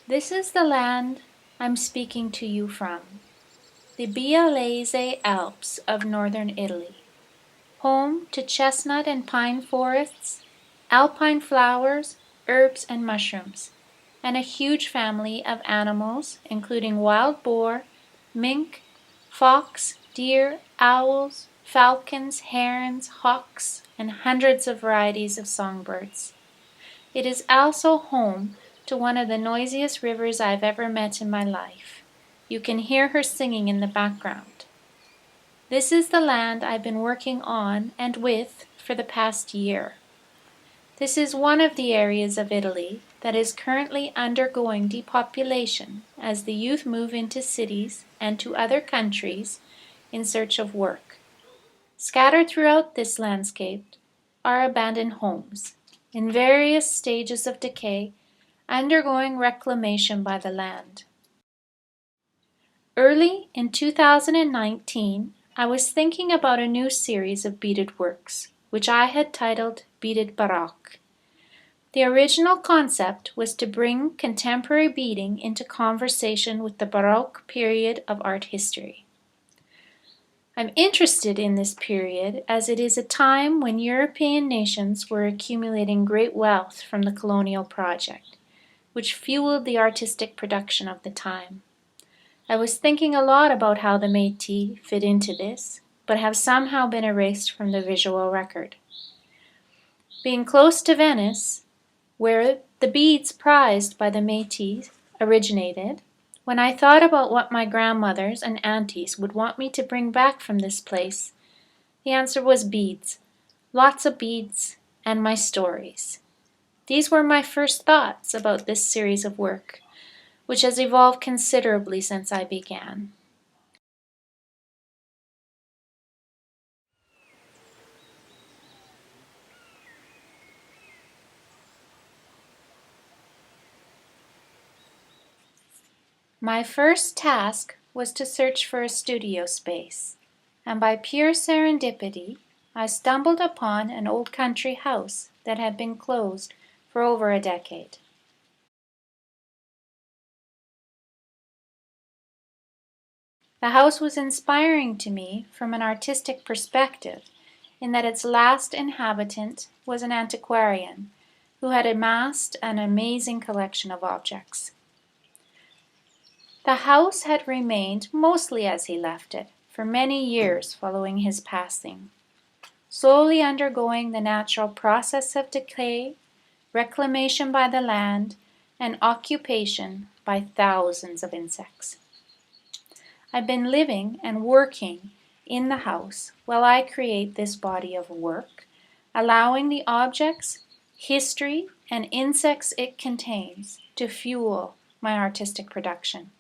This is the land I'm speaking to you from, the Bialese Alps of northern Italy, home to chestnut and pine forests, alpine flowers, herbs and mushrooms, and a huge family of animals including wild boar, mink, fox, deer, owls, falcons, herons, hawks, and hundreds of varieties of songbirds. It is also home to one of the noisiest rivers I've ever met in my life. You can hear her singing in the background. This is the land I've been working on and with for the past year. This is one of the areas of Italy that is currently undergoing depopulation as the youth move into cities and to other countries in search of work. Scattered throughout this landscape are abandoned homes, in various stages of decay, undergoing reclamation by the land. Early in 2019, I was thinking about a new series of beaded works, which I had titled Beaded Baroque. The original concept was to bring contemporary beading into conversation with the Baroque period of art history. I'm interested in this period as it is a time when European nations were accumulating great wealth from the colonial project, which fueled the artistic production of the time. I was thinking a lot about how the Métis fit into this, but have somehow been erased from the visual record. Being close to Venice, where the beads prized by the Métis originated, when I thought about what my grandmothers and aunties would want me to bring back from this place, the answer was beads, lots of beads, and my stories. These were my first thoughts about this series of work, which has evolved considerably since I began. My first task was to search for a studio space, and by pure serendipity, I stumbled upon an old country house that had been closed for over a decade. The house was inspiring to me from an artistic perspective in that its last inhabitant was an antiquarian who had amassed an amazing collection of objects. The house had remained mostly as he left it for many years following his passing, slowly undergoing the natural process of decay, reclamation by the land, and occupation by thousands of insects. I've been living and working in the house while I create this body of work, allowing the objects, history, and insects it contains to fuel my artistic production.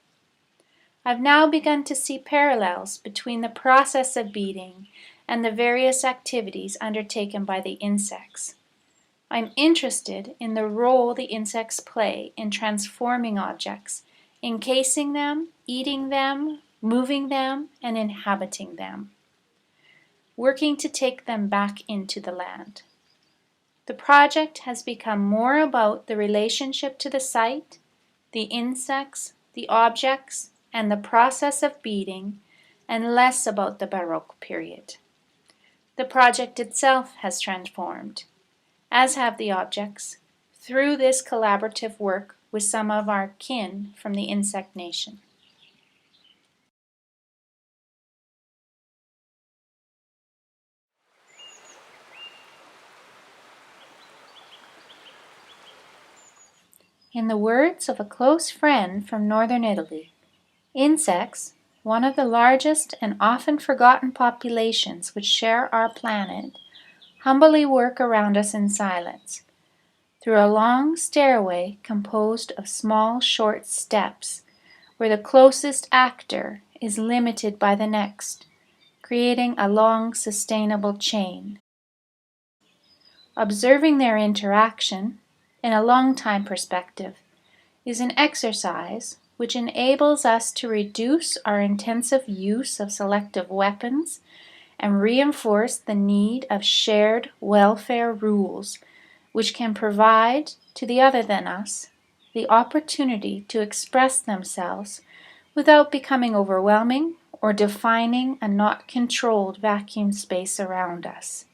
I've now begun to see parallels between the process of beading and the various activities undertaken by the insects. I'm interested in the role the insects play in transforming objects, encasing them, eating them, moving them, and inhabiting them, working to take them back into the land. The project has become more about the relationship to the site, the insects, the objects, and the process of beading, and less about the Baroque period. The project itself has transformed, as have the objects, through this collaborative work with some of our kin from the insect nation. In the words of a close friend from northern Italy, insects, one of the largest and often forgotten populations which share our planet, humbly work around us in silence, through a long stairway composed of small short steps, where the closest actor is limited by the next, creating a long sustainable chain. Observing their interaction, in a long time perspective, is an exercise which enables us to reduce our intensive use of selective weapons and reinforce the need of shared welfare rules which can provide to the other than us the opportunity to express themselves without becoming overwhelming or defining a not controlled vacuum space around us.